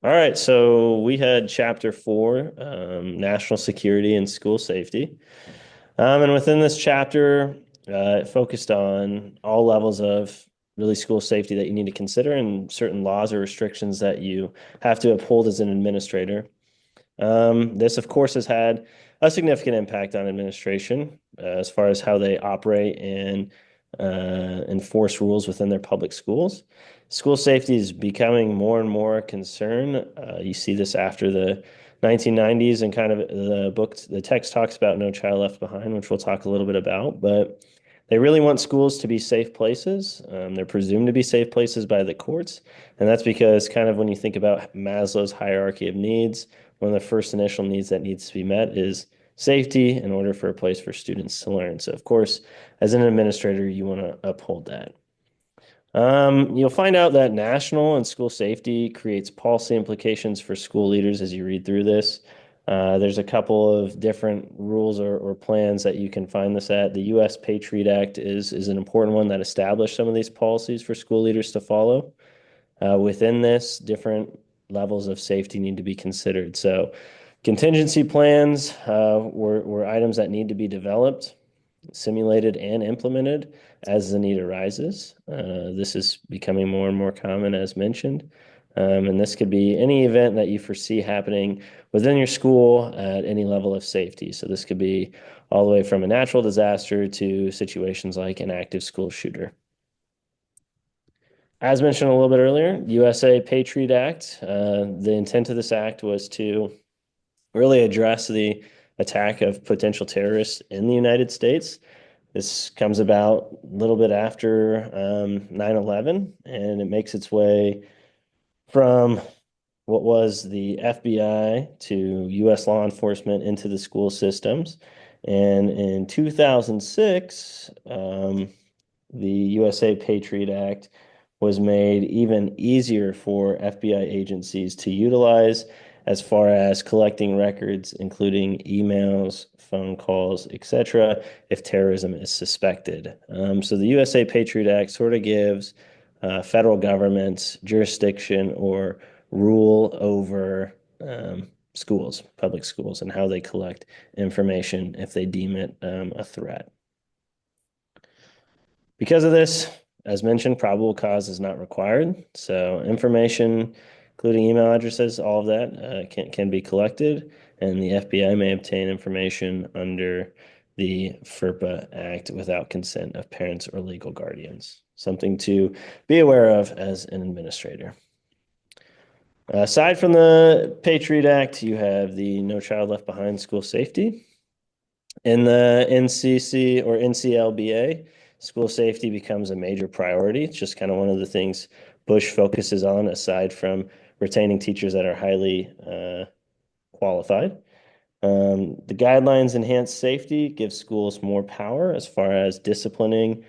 All right, so we had chapter four, national security and school safety. And within this chapter, it focused on all levels of really school safety that you need to consider and certain laws or restrictions that you have to uphold as an administrator. This, of course, has had a significant impact on administration as far as how they operate and enforce rules within their public schools. School safety is becoming more and more a concern. You see this after the 1990s, and kind of the text talks about No Child Left Behind, which we'll talk a little bit about. But they really want schools to be safe places. They're presumed to be safe places by the courts. And that's because, kind of, when you think about Maslow's hierarchy of needs, one of the first initial needs that needs to be met is safety in order for a place for students to learn. So, of course, as an administrator, you want to uphold that. You'll find out that national and school safety creates policy implications for school leaders as you read through this. There's a couple of different rules or plans that you can find this at. The U.S. Patriot Act is an important one that established some of these policies for school leaders to follow. Within this, different levels of safety need to be considered. So, contingency plans were items that need to be developed, simulated, and implemented as the need arises. This is becoming more and more common, as mentioned. And this could be any event that you foresee happening within your school at any level of safety. So, this could be all the way from a natural disaster to situations like an active school shooter. As mentioned a little bit earlier, USA Patriot Act. The intent of this act was to really address the attack of potential terrorists in the United States. This comes about a little bit after 9/11, and it makes its way from what was the FBI to U.S. law enforcement into the school systems. And in 2006, the USA Patriot Act was made even easier for FBI agencies to utilize as far as collecting records, including emails, phone calls, etc., if terrorism is suspected. So the USA Patriot Act sort of gives federal governments jurisdiction or rule over schools, public schools, and how they collect information if they deem it a threat. Because of this, as mentioned, probable cause is not required. So information, including email addresses, all of that can be collected, and the FBI may obtain information under the FERPA Act without consent of parents or legal guardians. Something to be aware of as an administrator. Aside from the Patriot Act, you have the No Child Left Behind school safety. In the NCC or NCLBA, school safety becomes a major priority. It's just kind of one of the things Bush focuses on, aside from retaining teachers that are highly qualified. The guidelines enhance safety, give schools more power as far as disciplining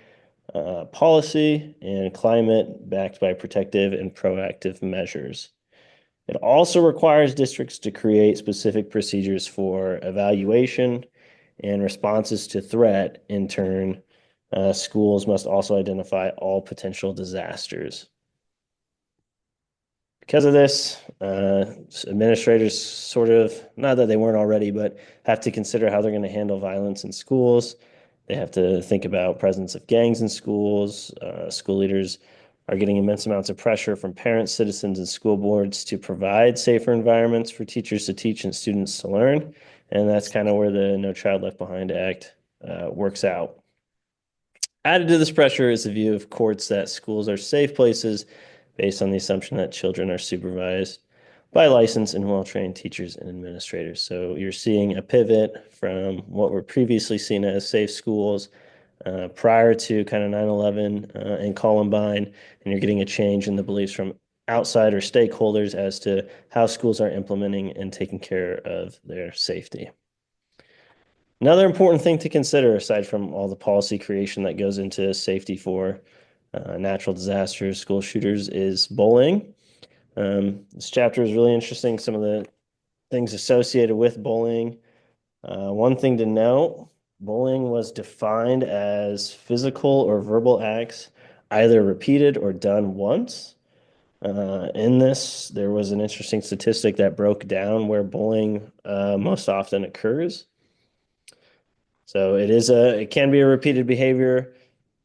policy and climate backed by protective and proactive measures. It also requires districts to create specific procedures for evaluation and responses to threat. In turn, schools must also identify all potential disasters. Because of this, administrators sort of, not that they weren't already, but have to consider how they're going to handle violence in schools. They have to think about presence of gangs in schools. School leaders are getting immense amounts of pressure from parents, citizens, and school boards to provide safer environments for teachers to teach and students to learn. And that's kind of where the No Child Left Behind Act works out. Added to this pressure is the view of courts that schools are safe places based on the assumption that children are supervised by licensed and well-trained teachers and administrators. So you're seeing a pivot from what were previously seen as safe schools prior to kind of 9/11 and Columbine, and you're getting a change in the beliefs from outsider stakeholders as to how schools are implementing and taking care of their safety. Another important thing to consider, aside from all the policy creation that goes into safety for natural disasters, school shooters, is bullying. This chapter is really interesting. Some of the things associated with bullying. One thing to note, bullying was defined as physical or verbal acts, either repeated or done once. In this, there was an interesting statistic that broke down where bullying most often occurs. So it can be a repeated behavior,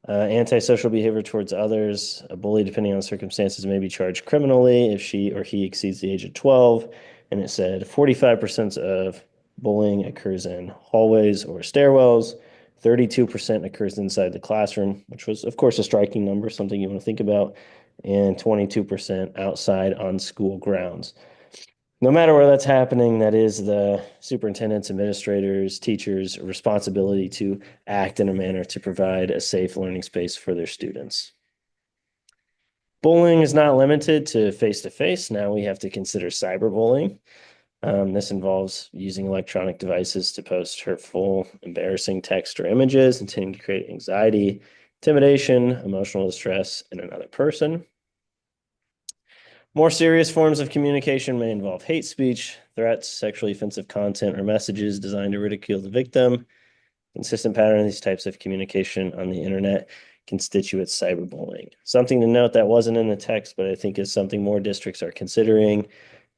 antisocial behavior towards others. A bully, depending on circumstances, may be charged criminally if she or he exceeds the age of 12. And it said 45% of bullying occurs in hallways or stairwells. 32% occurs inside the classroom, which was, of course, a striking number, something you want to think about, and 22% outside on school grounds. No matter where that's happening, that is the superintendent's, administrators, teachers' responsibility to act in a manner to provide a safe learning space for their students. Bullying is not limited to face-to-face. Now we have to consider cyberbullying. This involves using electronic devices to post hurtful, embarrassing text or images intending to create anxiety, intimidation, emotional distress in another person. More serious forms of communication may involve hate speech, threats, sexually offensive content, or messages designed to ridicule the victim. Consistent pattern of these types of communication on the internet constitutes cyberbullying. Something to note that wasn't in the text, but I think is something more districts are considering.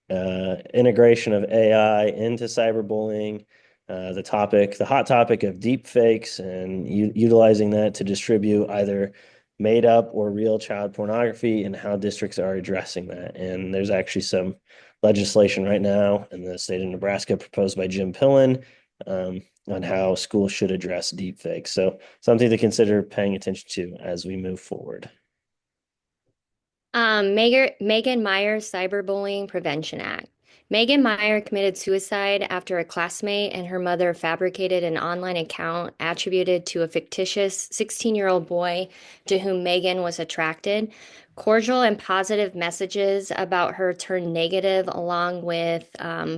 Integration of AI into cyberbullying, the hot topic of deep fakes and utilizing that to distribute either made up or real child pornography and how districts are addressing that. And there's actually some legislation right now in the state of Nebraska proposed by Jim Pillen on how schools should address deep fakes. So something to consider paying attention to as we move forward. Megan Meyer Cyberbullying Prevention Act. Megan Meyer committed suicide after a classmate and her mother fabricated an online account attributed to a fictitious 16-year-old boy to whom Megan was attracted. Cordial and positive messages about her turned negative, along with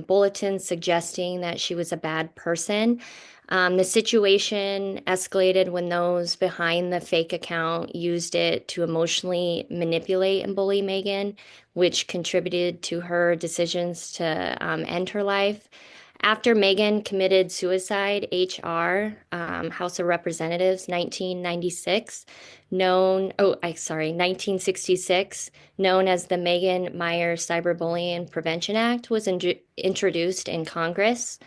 bulletins suggesting that she was a bad person. The situation escalated when those behind the fake account used it to emotionally manipulate and bully Megan, which contributed to her decisions to end her life. After Megan committed suicide, HR, House of Representatives, 1996, 1966, known as the Megan Meyer Cyberbullying Prevention Act, was introduced in Congress.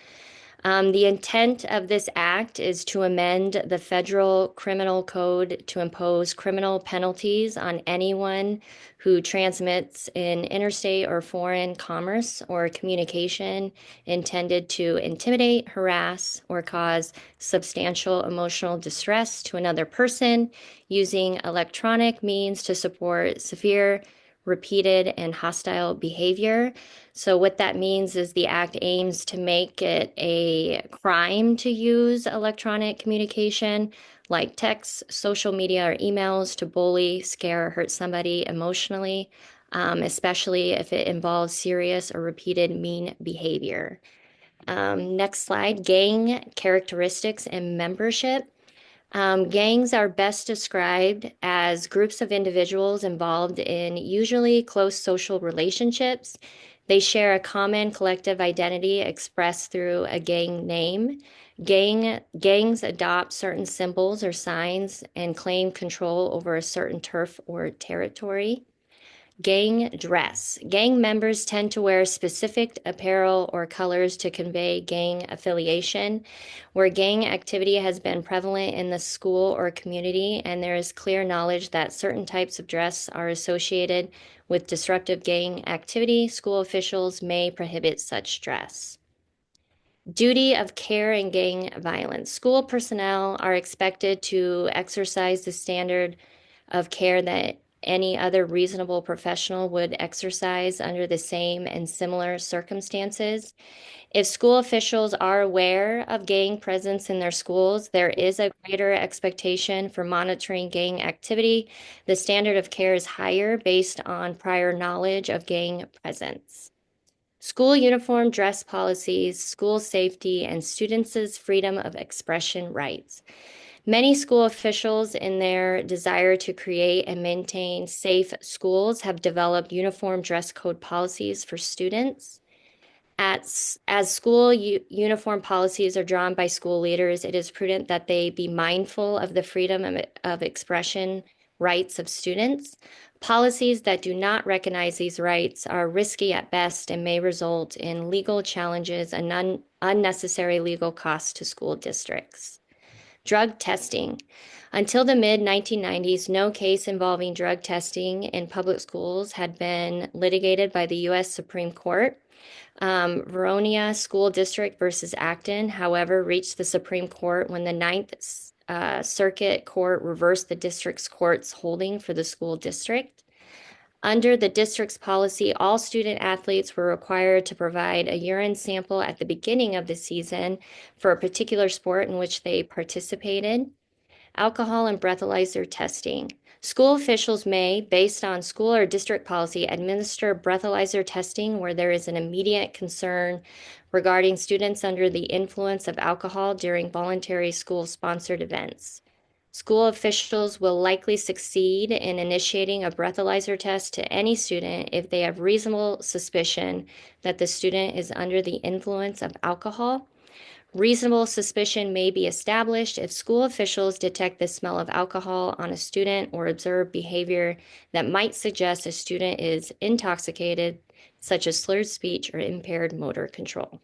The intent of this act is to amend the federal criminal code to impose criminal penalties on anyone who transmits in interstate or foreign commerce or communication intended to intimidate, harass, or cause substantial emotional distress to another person using electronic means to support severe, repeated, and hostile behavior. So, what that means is the act aims to make it a crime to use electronic communication like texts, social media, or emails to bully, scare, or hurt somebody emotionally, especially if it involves serious or repeated mean behavior. Next slide, gang characteristics and membership. Gangs are best described as groups of individuals involved in usually close social relationships. They share a common collective identity expressed through a gang name. Gangs adopt certain symbols or signs and claim control over a certain turf or territory. Gang dress. Gang members tend to wear specific apparel or colors to convey gang affiliation. Where gang activity has been prevalent in the school or community, and there is clear knowledge that certain types of dress are associated with disruptive gang activity, school officials may prohibit such dress. Duty of care in gang violence. School personnel are expected to exercise the standard of care that any other reasonable professional would exercise under the same and similar circumstances. If school officials are aware of gang presence in their schools, there is a greater expectation for monitoring gang activity. The standard of care is higher based on prior knowledge of gang presence. School uniform dress policies, school safety, and students' freedom of expression rights. Many school officials, in their desire to create and maintain safe schools, have developed uniform dress code policies for students. As school uniform policies are drawn by school leaders, it is prudent that they be mindful of the freedom of expression rights of students. Policies that do not recognize these rights are risky at best and may result in legal challenges and unnecessary legal costs to school districts. Drug testing. Until the mid 1990s, no case involving drug testing in public schools had been litigated by the U.S. Supreme Court. Vernonia School District versus Acton, however, reached the Supreme Court when the Ninth Circuit Court reversed the district's court's holding for the school district. Under the district's policy, all student athletes were required to provide a urine sample at the beginning of the season for a particular sport in which they participated. Alcohol and breathalyzer testing. School officials may, based on school or district policy, administer breathalyzer testing where there is an immediate concern regarding students under the influence of alcohol during voluntary school-sponsored events. School officials will likely succeed in initiating a breathalyzer test to any student if they have reasonable suspicion that the student is under the influence of alcohol. Reasonable suspicion may be established if school officials detect the smell of alcohol on a student or observe behavior that might suggest a student is intoxicated, such as slurred speech or impaired motor control.